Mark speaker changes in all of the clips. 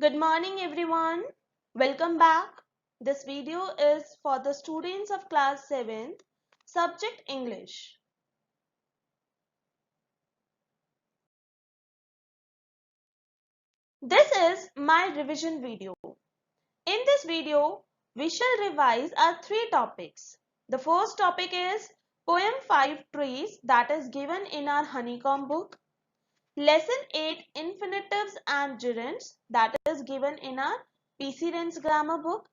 Speaker 1: Good morning everyone. Welcome back. This video is for the students of class 7th, subject English. This is my revision video. In this video, we shall revise our three topics. The first topic is Poem 5 Trees that is given in our honeycomb book. Lesson 8 Infinitives and Gerunds that is given in our PC Ren's grammar book.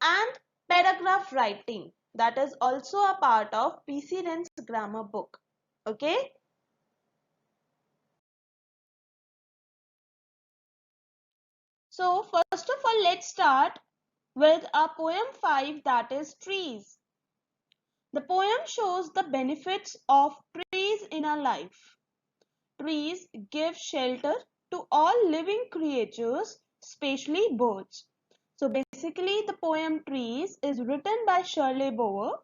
Speaker 1: And paragraph writing that is also a part of PC Ren's grammar book. Okay. So first of all, let's start with our poem 5 that is trees. The poem shows the benefits of trees in our life. Trees give shelter to all living creatures, especially birds. So basically the poem Trees is written by Shirley Bower,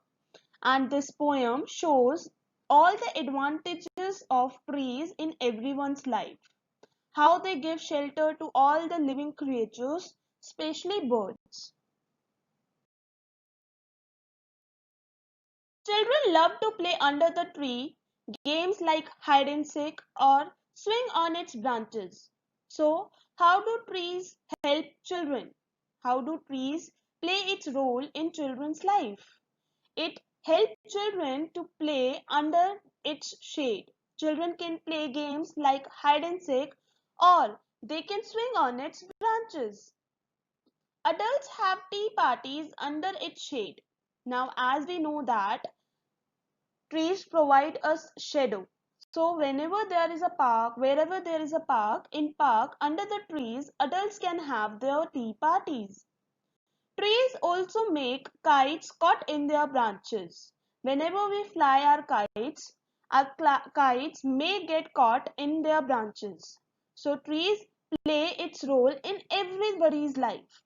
Speaker 1: and this poem shows all the advantages of trees in everyone's life. How they give shelter to all the living creatures, especially birds. Children love to play under the tree, games like hide and seek or swing on its branches. So, how do trees help children? How do trees play its role in children's life? It helps children to play under its shade. Children can play games like hide and seek or they can swing on its branches. Adults have tea parties under its shade. Now, as we know that trees provide us shadow. So whenever there is a park, wherever there is a park, in park under the trees, adults can have their tea parties. Trees also make kites caught in their branches. Whenever we fly our kites may get caught in their branches. So trees play its role in everybody's life.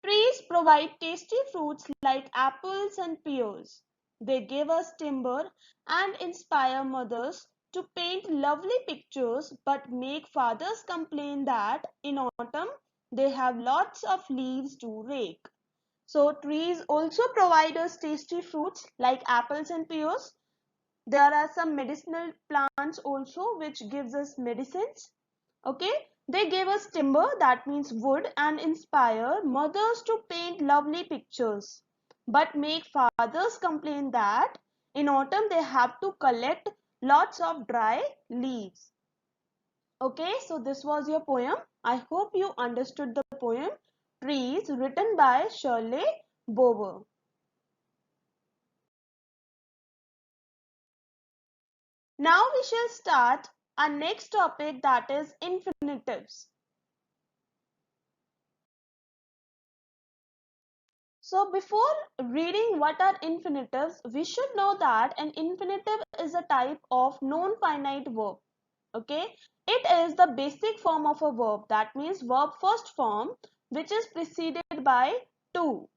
Speaker 1: Trees provide tasty fruits like apples and pears. They give us timber and inspire mothers to paint lovely pictures but make fathers complain that in autumn they have lots of leaves to rake. So trees also provide us tasty fruits like apples and pears. There are some medicinal plants also which gives us medicines. Okay, they gave us timber, that means wood, and inspire mothers to paint lovely pictures, but make fathers complain that in autumn they have to collect lots of dry leaves. Okay, so this was your poem. I hope you understood the poem Trees, written by Shirley Bower. Now we shall start our next topic, that is infinitives. So before reading what are infinitives, we should know that an infinitive is a type of non-finite verb. Okay, it is the basic form of a verb, that means verb first form which is preceded by to.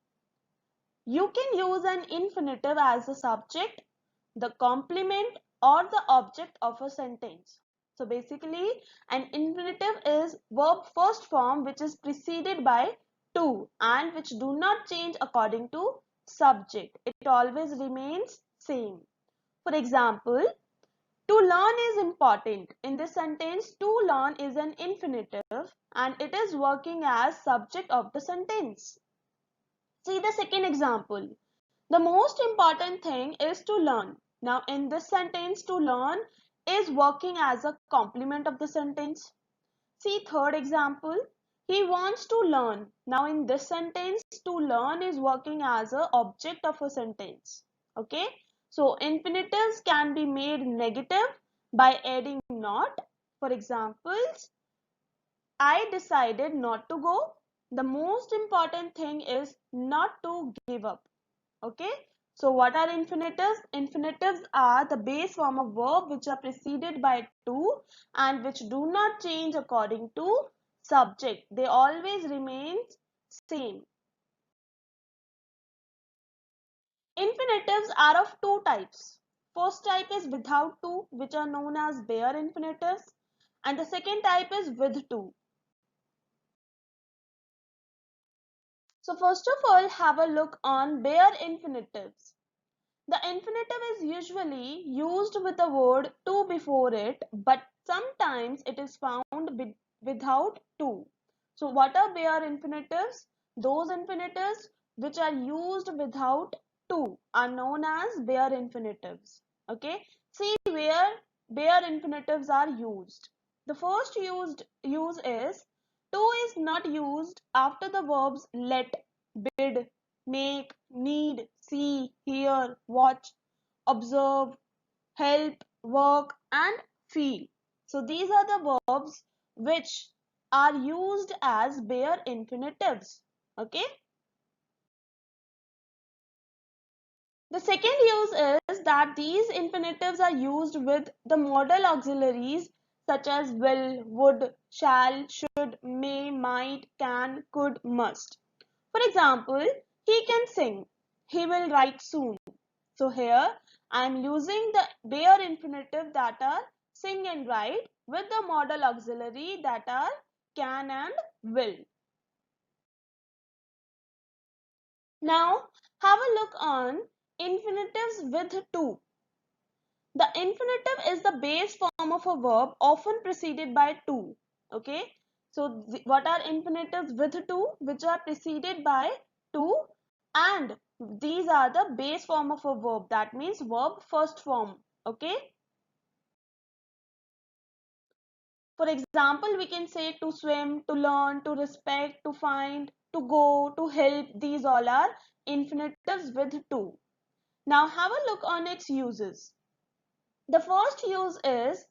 Speaker 1: You can use an infinitive as the subject, the complement or the object of a sentence. So basically an infinitive is verb first form which is preceded by to and which do not change according to subject. It always remains same. For example, to learn is important. In this sentence, to learn is an infinitive and it is working as subject of the sentence. See the second example. The most important thing is to learn. Now in this sentence, to learn is working as a complement of the sentence. See third example. He wants to learn. Now in this sentence, to learn is working as a object of a sentence. Okay. So infinitives can be made negative by adding not. For examples, I decided not to go. The most important thing is not to give up. Okay. So what are infinitives? Infinitives are the base form of verb which are preceded by to and which do not change according to subject. They always remain same. Infinitives are of two types. First type is without to, which are known as bare infinitives, and the second type is with to. So first of all, have a look on bare infinitives. The infinitive is usually used with the word to before it, but sometimes it is found without to. So what are bare infinitives? Those infinitives which are used without to are known as bare infinitives. Okay, see where bare infinitives are used. The first use is to is not used after the verbs let, bid, make, need, see, hear, watch, observe, help, work, and feel. So these are the verbs which are used as bare infinitives. Okay. The second use is that these infinitives are used with the modal auxiliaries such as will, would, shall, should, may, might, can, could, must. For example, he can sing. He will write soon. So here I am using the bare infinitive that are sing and write with the modal auxiliary that are can and will. Now have a look on infinitives with to. The infinitive is the base form of a verb often preceded by to. Okay. So what are infinitives with to? Which are preceded by to, and these are the base form of a verb. That means verb first form. Okay. For example, we can say to swim, to learn, to respect, to find, to go, to help. These all are infinitives with to. Now have a look on its uses. The first use is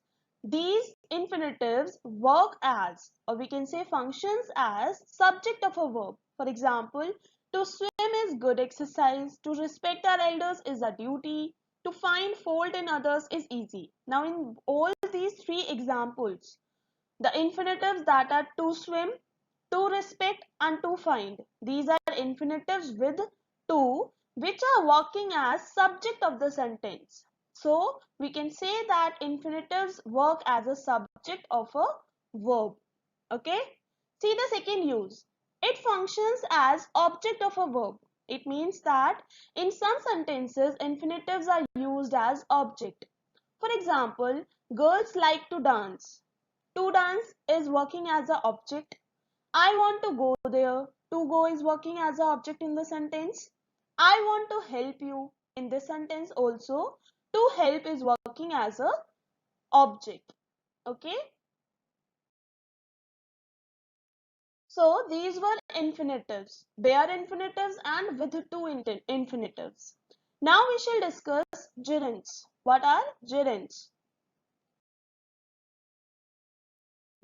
Speaker 1: these infinitives work as, or we can say functions as, subject of a verb. For example, to swim is good exercise, to respect our elders is a duty, to find fault in others is easy. Now in all these three examples, the infinitives that are to swim, to respect and to find, these are infinitives with to, which are working as subject of the sentence. So we can say that infinitives work as a subject of a verb. Okay. See the second use. It functions as object of a verb. It means that in some sentences infinitives are used as object. For example, girls like to dance. To dance is working as an object. I want to go there. To go is working as an object in the sentence. I want to help you. In this sentence also, to help is working as a object. Okay. So these were infinitives, bare infinitives and with two infinitives. Now we shall discuss gerunds. What are gerunds?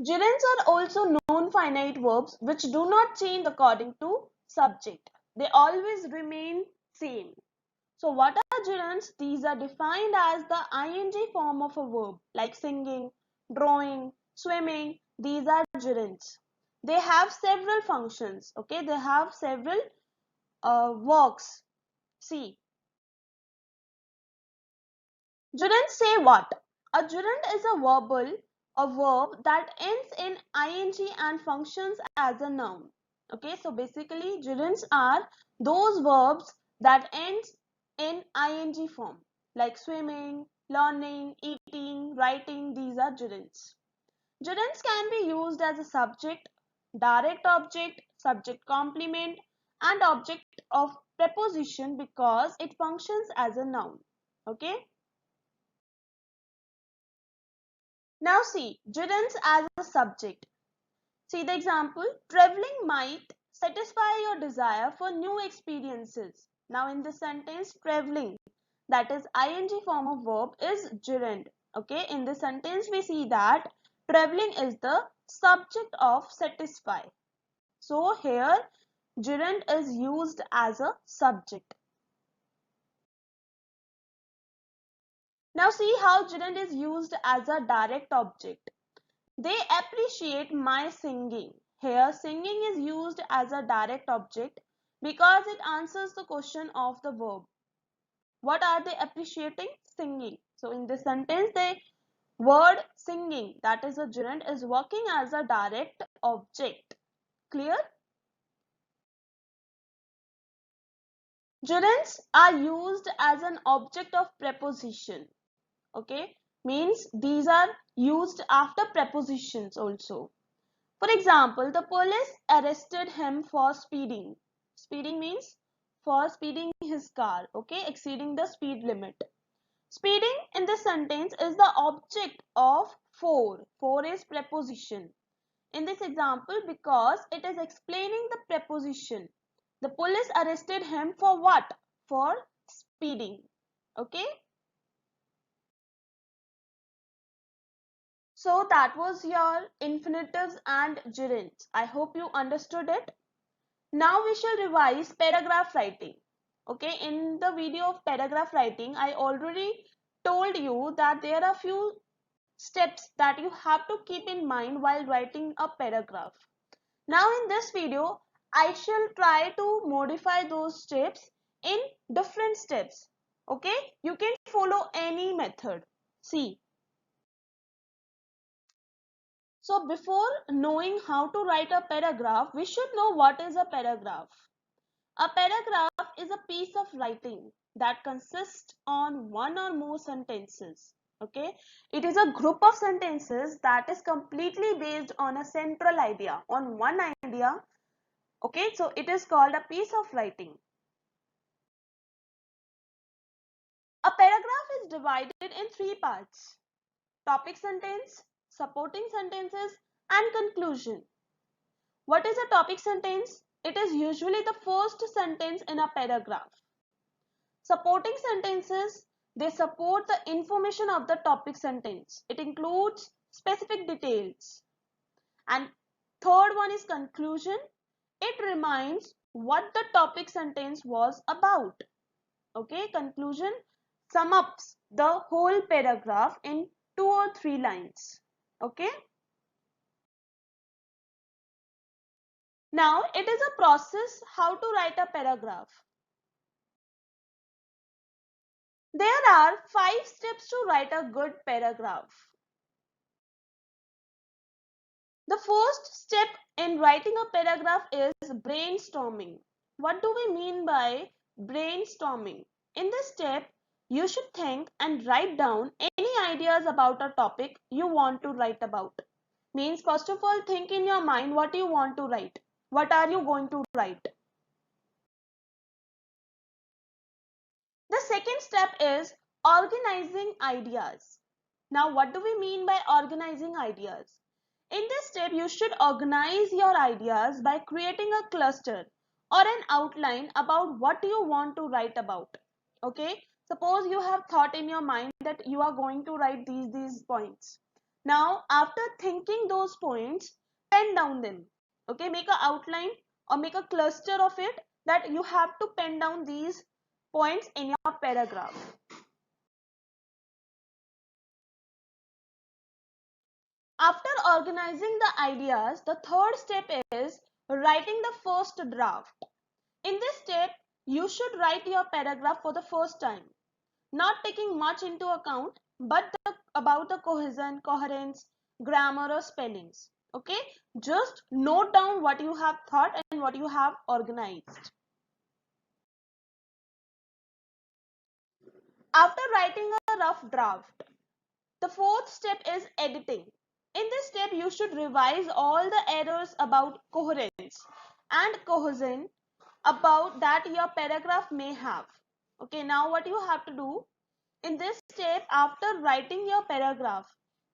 Speaker 1: Gerunds are also non-finite verbs which do not change according to subject. They always remain same. So what are gerunds? These are defined as the ing form of a verb like singing, drawing, swimming. These are gerunds. They have several functions. Okay, they have several works. See, gerunds say what? A gerund is a verb that ends in ing and functions as a noun. Okay, so basically gerunds are those verbs that ends in ing form like swimming, learning, eating, writing. These are gerunds. Gerunds can be used as a subject, direct object, subject complement, and object of preposition because it functions as a noun. Okay. Now see, gerunds as a subject. See the example, traveling might satisfy your desire for new experiences. Now in this sentence, traveling, that is ing form of verb, is gerund. Okay, in this sentence we see that traveling is the subject of satisfy. So here gerund is used as a subject. Now see how gerund is used as a direct object. They appreciate my singing. Here singing is used as a direct object because it answers the question of the verb. What are they appreciating? Singing. So in this sentence they Word singing, that is a gerund, is working as a direct object. Clear? Gerunds are used as an object of preposition. Okay, means these are used after prepositions also. For example, the police arrested him for speeding. Speeding means for speeding his car, okay, exceeding the speed limit. Speeding in this sentence is the object of for. For is preposition. In this example, because it is explaining the preposition. The police arrested him for what? For speeding. Okay. So that was your infinitives and gerunds. I hope you understood it. Now we shall revise paragraph writing. Okay, in the video of paragraph writing, I already told you that there are few steps that you have to keep in mind while writing a paragraph. Now in this video, I shall try to modify those steps in different steps. Okay, you can follow any method. See. So before knowing how to write a paragraph, we should know what is a paragraph. A paragraph is a piece of writing that consists on one or more sentences. Okay, it is a group of sentences that is completely based on a central idea, on one idea. Okay, so it is called a piece of writing. A paragraph is divided in three parts: topic sentence, supporting sentences, and conclusion. What is a topic sentence? It is usually the first sentence in a paragraph. Supporting sentences, they support the information of the topic sentence. It includes specific details. And third one is conclusion. It reminds what the topic sentence was about. Okay, conclusion sum ups the whole paragraph in 2 or 3 lines. Okay. Now it is a process how to write a paragraph. There are 5 steps to write a good paragraph. The first step in writing a paragraph is brainstorming. What do we mean by brainstorming? In this step, you should think and write down any ideas about a topic you want to write about. Means first of all, think in your mind what you want to write. What are you going to write? The second step is organizing ideas. Now, what do we mean by organizing ideas? In this step, you should organize your ideas by creating a cluster or an outline about what you want to write about. Okay, suppose you have thought in your mind that you are going to write these points. Now, after thinking those points, pen down them. Okay, make an outline or make a cluster of it that you have to pen down these points in your paragraph. After organizing the ideas, the third step is writing the first draft. In this step, you should write your paragraph for the first time, not taking much into account, but about the cohesion, coherence, grammar or spellings. Okay, just note down what you have thought and what you have organized. After writing a rough draft, the fourth step is editing. In this step, you should revise all the errors about coherence and cohesion about that your paragraph may have. Okay, now what you have to do in this step, after writing your paragraph,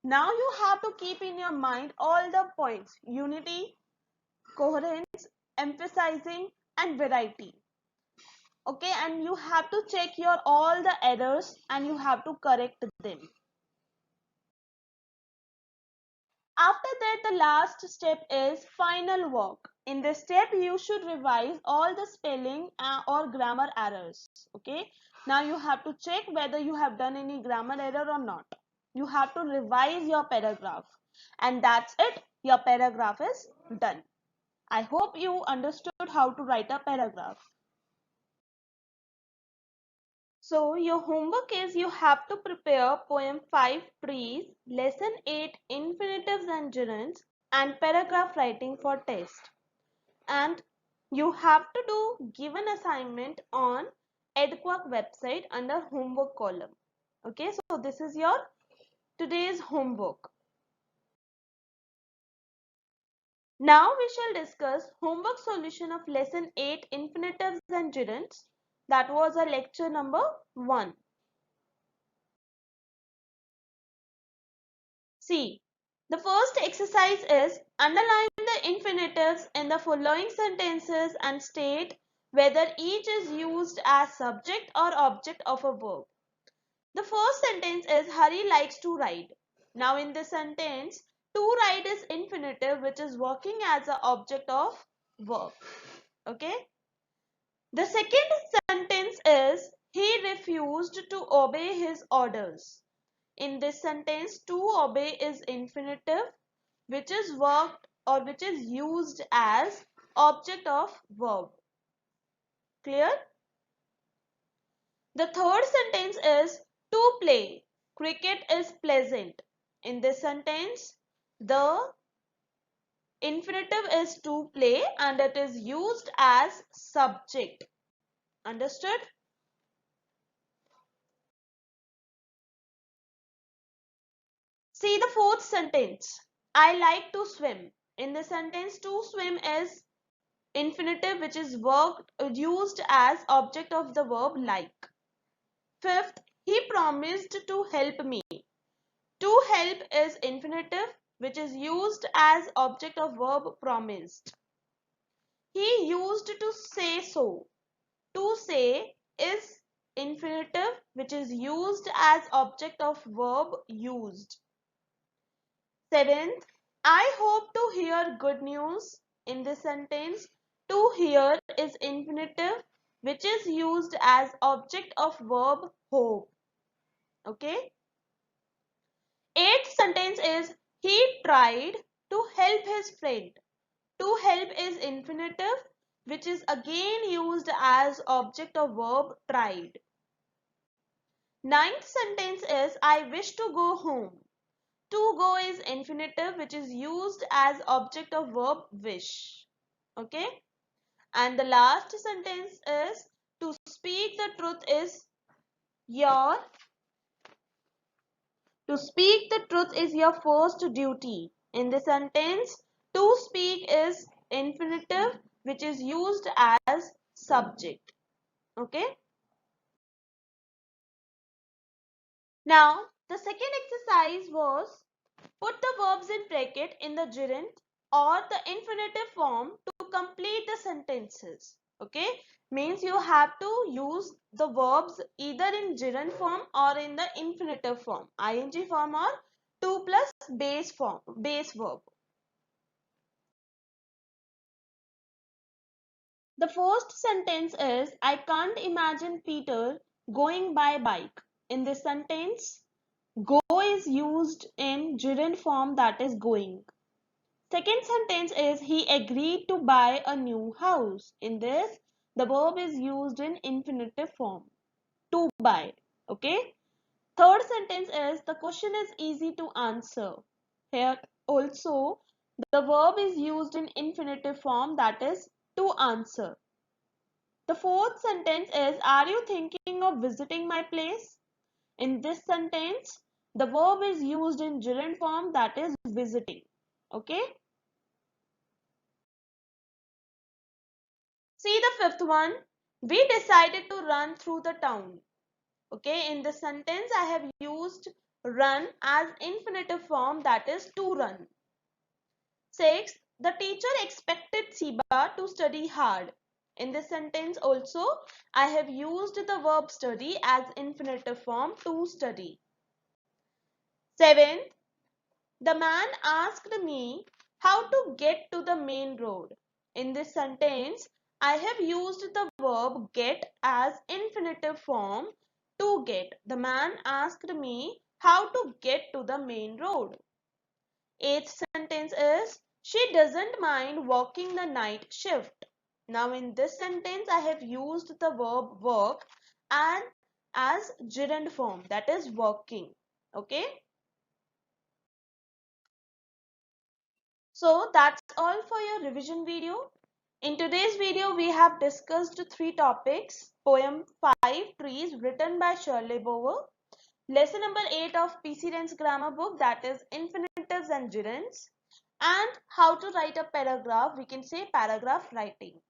Speaker 1: now you have to keep in your mind all the points: unity, coherence, emphasizing, and variety. Okay, and you have to check your all the errors and you have to correct them. After that, the last step is final work. In this step, you should revise all the spelling or grammar errors. Okay. Now you have to check whether you have done any grammar error or not. You have to revise your paragraph. And that's it. Your paragraph is done. I hope you understood how to write a paragraph. So your homework is you have to prepare poem 5 trees, lesson 8 infinitives and gerunds and paragraph writing for test. And you have to do given assignment on EdQuack website under homework column. Okay, so this is your today's homework. Now we shall discuss homework solution of lesson 8 infinitives and gerunds. That was our lecture number 1. See, the first exercise is underline the infinitives in the following sentences and state whether each is used as subject or object of a verb. The first sentence is Hari likes to ride. Now in this sentence, to ride is infinitive which is working as an object of verb. Okay. The second sentence is he refused to obey his orders. In this sentence, to obey is infinitive which is worked or which is used as object of verb. Clear? The third sentence is to play. Cricket is pleasant. In this sentence, the infinitive is to play and it is used as subject. Understood? See the fourth sentence. I like to swim. In this sentence, to swim is infinitive which is worked used as object of the verb like. Fifth, he promised to help me. To help is infinitive which is used as object of verb promised. He used to say so. To say is infinitive which is used as object of verb used. Seventh, I hope to hear good news. In this sentence, to hear is infinitive which is used as object of verb hope. Okay. Eighth sentence is he tried to help his friend. To help is infinitive which is again used as object of verb tried. Ninth sentence is I wish to go home. To go is infinitive which is used as object of verb wish. Okay. And the last sentence is to speak the truth is your first duty. In the sentence, to speak is infinitive which is used as subject. Okay. Now, the second exercise was put the verbs in bracket in the gerund or the infinitive form to complete the sentences. Okay. Means you have to use the verbs either in gerund form or in the infinitive form, ing form or 2 plus base verb. The first sentence is I can't imagine Peter going by bike. In this sentence, go is used in gerund form, that is going. Second sentence is he agreed to buy a new house. In this, the verb is used in infinitive form, to buy. Okay. Third sentence is the question is easy to answer. Here also the verb is used in infinitive form, that is to answer. The fourth sentence is are you thinking of visiting my place? In this sentence, the verb is used in gerund form, that is visiting. Okay. See the fifth one. We decided to run through the town. Okay. In this sentence, I have used run as infinitive form, that is to run. Sixth, the teacher expected Siba to study hard. In this sentence also, I have used the verb study as infinitive form, to study. Seventh, the man asked me how to get to the main road. In this sentence, I have used the verb get as infinitive form, to get. The man asked me how to get to the main road. Eighth sentence is she doesn't mind working the night shift. Now in this sentence I have used the verb work and as gerund form, that is working. Okay. So that's all for your revision video. In today's video, we have discussed three topics: poem 5 Trees, written by Shirley Bower; lesson number 8 of PC Ren's grammar book, that is infinitives and gerunds; and how to write a paragraph, we can say paragraph writing.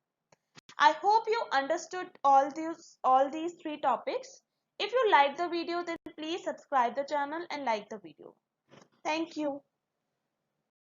Speaker 1: I hope you understood all these three topics. If you like the video, then please subscribe the channel and like the video. Thank you.